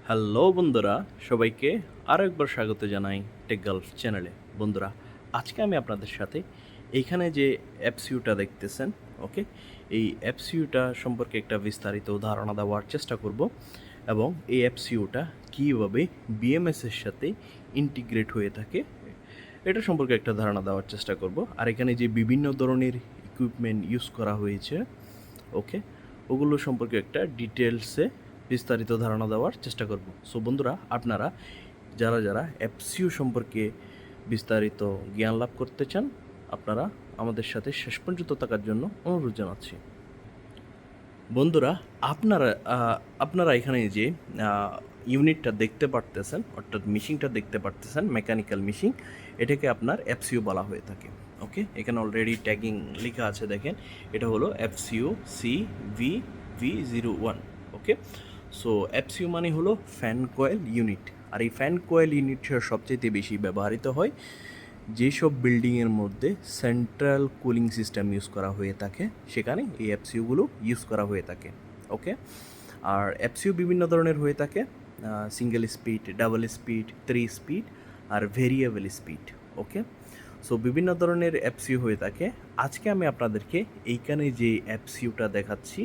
Hello বন্ধুরা, সবাইকে আরও একবার স্বাগত জানাই টেক গালফ চ্যানেলে। বন্ধুরা, আজকে আমি আপনাদের সাথে এইখানে যে অ্যাপসিউটা দেখতেছেন, ওকে, এই অ্যাপসিউটা সম্পর্কে একটা বিস্তারিত ধারণা দেওয়ার চেষ্টা করব এবং এই অ্যাপসিউটা কীভাবে বিএমএসের সাথে ইন্টিগ্রেট হয়ে থাকে এটা সম্পর্কে একটা ধারণা দেওয়ার চেষ্টা করব। আর এখানে যে বিভিন্ন ধরনের ইকুইপমেন্ট ইউজ করা হয়েছে, ওকে, ওগুলো সম্পর্কে একটা ডিটেলসে বিস্তারিত ধারণা দেওয়ার চেষ্টা করব। সো বন্ধুরা, আপনারা যারা যারা এফসিউ সম্পর্কে বিস্তারিত জ্ঞান লাভ করতে চান, আপনারা আমাদের সাথে শেষ পর্যন্ত থাকার জন্য অনুরোধ জানাচ্ছি। বন্ধুরা, আপনারা এখানে যে ইউনিটটা দেখতে পারতেছেন, অর্থাৎ মেশিনটা দেখতে পারতেছেন, মেকানিক্যাল মেশিন, এটাকে আপনার এফসিউ বলা হয়ে থাকে। ওকে, এখানে অলরেডি ট্যাগিং লেখা আছে, দেখেন, এটা হলো এফসিউ CV-V01। ওকে, সো এফসিউ মানে হলো ফ্যান কয়েল ইউনিট। আর এই ফ্যান কয়েল ইউনিটটা সবচেয়ে বেশি ব্যবহৃত হয় যেসব বিল্ডিংয়ের মধ্যে সেন্ট্রাল কুলিং সিস্টেম ইউজ করা হয়ে থাকে, সেখানে এই এফসিউগুলো ইউজ করা হয়ে থাকে। ওকে, আর এফসিউ বিভিন্ন ধরনের হয়ে থাকে, single speed, double speed, 3 speed আর ভেরিয়েবল স্পিড। ওকে, সো বিভিন্ন ধরনের এফসিউ হয়ে থাকে। আজকে আমি আপনাদেরকে এইখানে যে এফসিউটা দেখাচ্ছি,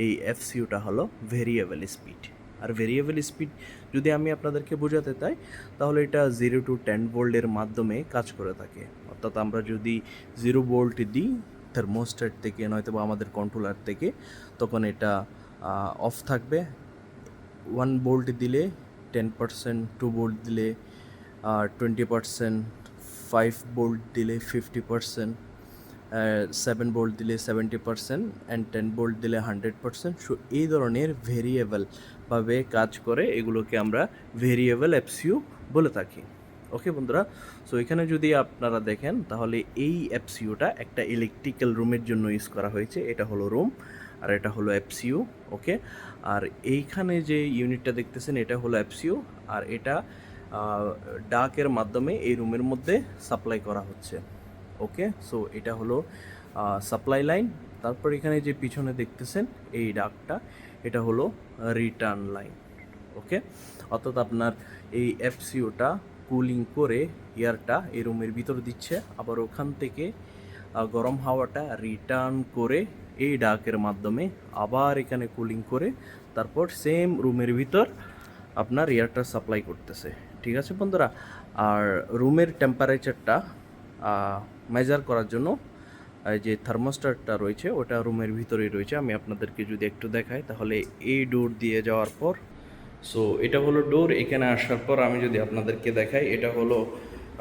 এই এফসিউটা হলো ভেরিয়েবল স্পিড। আর ভেরিয়েবল স্পিড যদি আমি আপনাদেরকে বোঝাতে চাই, তাহলে এটা 0 to 10 ভোল্টের মাধ্যমে কাজ করে থাকে। অর্থাৎ আমরা যদি 0 ভোল্ট দিই থার্মোস্ট্যাট থেকে, নয়তো বা আমাদের কন্ট্রোলার থেকে, তখন এটা অফ থাকবে। 1 ভোল্ট দিলে 10%, 2 ভোল্ট দিলে 20%, 5 ভোল্ট দিলে 50%, 7 ভোল্ট দিলে 70% অ্যান্ড 10 ভোল্ট দিলে 100%। সো এই ধরনের ভেরিয়েবলভাবে কাজ করে, এগুলোকে আমরা ভেরিয়েবল এফসিউ বলে থাকি। ওকে বন্ধুরা, সো এখানে যদি আপনারা দেখেন, তাহলে এই এফসিউটা একটা ইলেকট্রিক্যাল রুমের জন্য ইউজ করা হয়েছে। এটা হলো রুম আর এটা হলো এফসিউ। ওকে, আর এইখানে যে ইউনিটটা দেখতেছেন, এটা হলো এফসিউ, আর এটা ডাকের মাধ্যমে এই রুমের মধ্যে সাপ্লাই করা হচ্ছে। ওকে, সো এটা হলো সাপ্লাই লাইন। তারপর এখানে যে পিছনে দেখতেছেন এই ডাকটা, এটা হলো রিটার্ন লাইন। ওকে, অর্থাৎ আপনার এই এফসিওটা কুলিং করে এয়ারটা এই রুমের ভিতর দিচ্ছে, আবার ওখান থেকে গরম হাওয়াটা রিটার্ন করে এই ডাকের মাধ্যমে আবার এখানে কুলিং করে তারপর সেম রুমের ভিতর আপনার এয়ারটা সাপ্লাই করতেছে। ঠিক আছে বন্ধুরা, আর রুমের টেম্পারেচারটা মেজার করার জন্য যে থার্মোস্ট্যাটটা রয়েছে, ওটা রুমের ভিতরেই রয়েছে। আমি আপনাদেরকে যদি একটু দেখাই, তাহলে এই ডোর দিয়ে যাওয়ার পর, সো এটা হলো ডোর। এখানে আসার পর আমি যদি আপনাদেরকে দেখাই, এটা হলো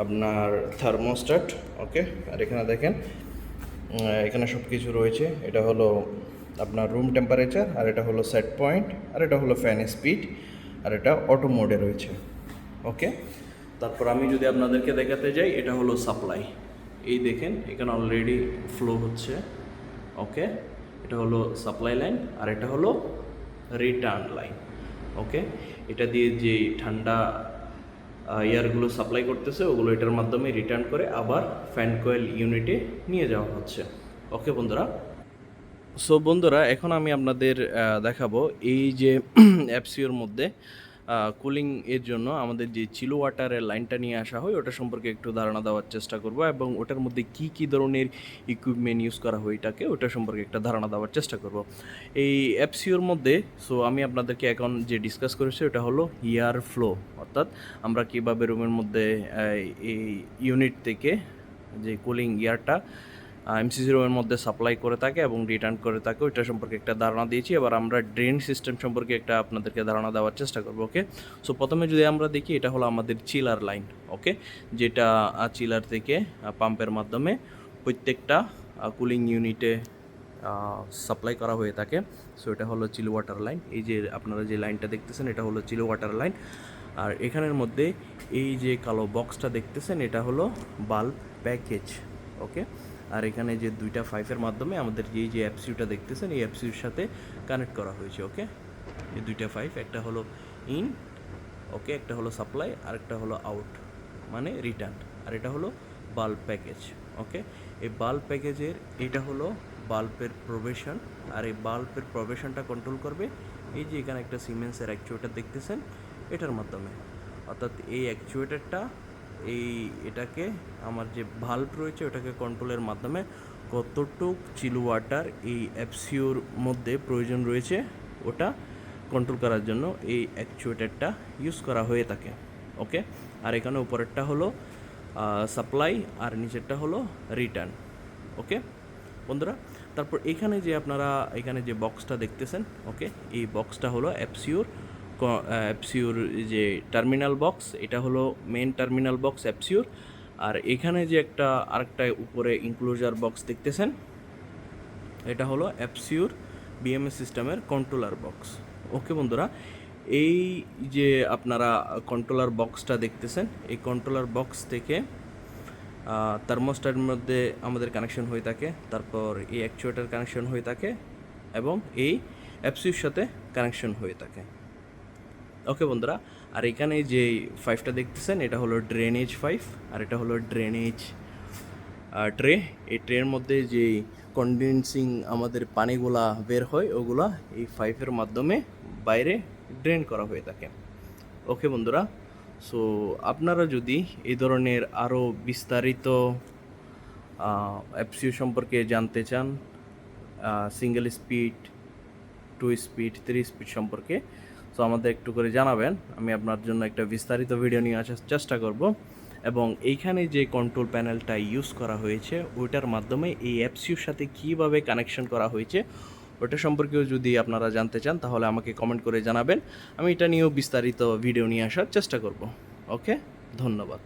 আপনার থার্মোস্ট্যাট। ওকে, আর এখানে দেখেন, এখানে সব কিছু রয়েছে। এটা হলো আপনার রুম টেম্পারেচার, আর এটা হলো সেট পয়েন্ট, আর এটা হলো ফ্যান স্পিড, আর এটা অটো মোডে রয়েছে। ওকে, তারপর আমি যদি আপনাদেরকে দেখাতে যাই, এটা হলো সাপ্লাই। এই দেখেন, এখানে অলরেডি ফ্লো হচ্ছে। ওকে, এটা হলো সাপ্লাই লাইন, আর এটা হলো রিটার্ন লাইন। ওকে, এটা দিয়ে যে ঠান্ডা এয়ারগুলো সাপ্লাই করতেছে, ওগুলো এটার মাধ্যমে রিটার্ন করে আবার ফ্যান কয়েল ইউনিটে নিয়ে যাওয়া হচ্ছে। ওকে বন্ধুরা, সো বন্ধুরা, এখন আমি আপনাদের দেখাবো এই যে অ্যাপসিওর মধ্যে কুলিং এর জন্য আমাদের যে চিলো ওয়াটারের লাইনটা নিয়ে আসা হয়, ওটা সম্পর্কে একটু ধারণা দেওয়ার চেষ্টা করব এবং ওটার মধ্যে কি কি ধরনের ইকুইপমেন্ট ইউজ করা হয় এটাকে, ওটা সম্পর্কে একটা ধারণা দেওয়ার চেষ্টা করব এই অ্যাপসিওর মধ্যে। সো আমি আপনাদেরকে এখন যে ডিসকাস করেছি, ওটা হলো এয়ার ফ্লো, অর্থাৎ আমরা কীভাবে রুমের মধ্যে এই ইউনিট থেকে যে কুলিং এয়ারটা এমসিসি রুমের মধ্যে সাপ্লাই করে থাকে এবং রিটার্ন করে থাকে, ওইটা সম্পর্কে একটা ধারণা দিয়েছি। এবার আমরা ড্রেন সিস্টেম সম্পর্কে একটা আপনাদেরকে ধারণা দেওয়ার চেষ্টা করবো। ওকে, সো প্রথমে যদি আমরা দেখি, এটা হলো আমাদের চিলার লাইন। ওকে, যেটা চিলার থেকে পাম্পের মাধ্যমে প্রত্যেকটা কুলিং ইউনিটে সাপ্লাই করা হয়ে থাকে। সো এটা হলো চিল ওয়াটার লাইন। এই যে আপনারা যে লাইনটা দেখতেছেন, এটা হলো চিল ওয়াটার লাইন। আর এখানের মধ্যে এই যে কালো বক্সটা দেখতেছেন, এটা হলো বাল্ব প্যাকেজ। ওকে, আর এখানে যে দুইটা পাইপের মাধ্যমে আমাদের যে অ্যাপসিউটা দেখতেছেন, এই অ্যাপসিউর সাথে কানেক্ট করা হয়েছে। ওকে, এই দুইটা পাইপ, একটা হলো ইন, ওকে, একটা হলো সাপ্লাই, আর একটা হলো আউট মানে রিটার্ন, আর এটা হলো বাল্ব প্যাকেজ। ওকে, এই বাল্ব প্যাকেজের এটা হলো বাল্বের প্রবেশন, আর এই বাল্বের প্রবেশনটা কন্ট্রোল করবে এই যে এখানে একটা সিমেন্সের অ্যাকচুয়েটার দেখতেছেন, এটার মাধ্যমে। অর্থাৎ এই অ্যাকচুয়েটারটা এটাকে আমার যে ভাল্ব রয়েছে ওটাকে কন্ট্রোলের মাধ্যমে কতটুক চিল ওয়াটার এই এফসিওর মধ্যে প্রয়োজন রয়েছে ওটা কন্ট্রোল করার জন্য এই অ্যাকচুয়েটারটা ইউজ করা হয়ে থাকে। ওকে, আর এখানে উপরেরটা হলো সাপ্লাই আর নিচেরটা হলো রিটার্ন। ওকে বন্ধুরা, তারপর এখানে যে আপনারা এখানে যে বক্সটা দেখতেছেন, ওকে, এই বক্সটা হলো এফসিওর যে টার্মিনাল বক্স, এটা হলো মেন টার্মিনাল বক্স এফসিওর। আর এখানে যে আরেকটা উপরে ইনক্লোজার বক্স দেখতেছেন, এটা হলো এফসিওর বিএমএস সিস্টেমের কন্ট্রোলার বক্স। ওকে বন্ধুরা, এই যে আপনারা কন্ট্রোলার বক্সটা দেখতেছেন, এই কন্ট্রোলার বক্স থেকে থার্মোস্ট্যাটের মধ্যে আমাদের কানেকশন হয়ে থাকে, তারপর এই অ্যাকচুয়েটার কানেকশন হয়ে থাকে এবং এই এফসিওর সাথে কানেকশন হয়ে থাকে। ওকে বন্ধুরা, আর এখানে যে 5টা দেখতেছেন এটা হলো ড্রেনেজ 5, আর এটা হলো ড্রেনেজ ট্রে। এই ট্রের মধ্যে যে কন্ডেন্সিং আমাদের পানিগুলা বের হয় ওগুলা এই 5-এর মাধ্যমে বাইরে ড্রেন করা হয়ে থাকে। ওকে বন্ধুরা, সো আপনারা যদি এই ধরনের আরও বিস্তারিত এফসিও সম্পর্কে জানতে চান, সিঙ্গেল স্পিড, 2 স্পিড, 3 স্পিড সম্পর্কে, সো আমাদের একটু করে জানাবেন, আমি আপনার জন্য একটা বিস্তারিত ভিডিও নিয়ে আসার চেষ্টা করব। এবং এইখানে যে কন্ট্রোল প্যানেলটা ইউজ করা হয়েছে ওইটার মাধ্যমে এই এফসিওর সাথে কীভাবে কানেকশন করা হয়েছে ওটা সম্পর্কেও যদি আপনারা জানতে চান তাহলে আমাকে কমেন্ট করে জানাবেন, আমি এটা নিয়েও বিস্তারিত ভিডিও নিয়ে আসার চেষ্টা করব। ওকে, ধন্যবাদ।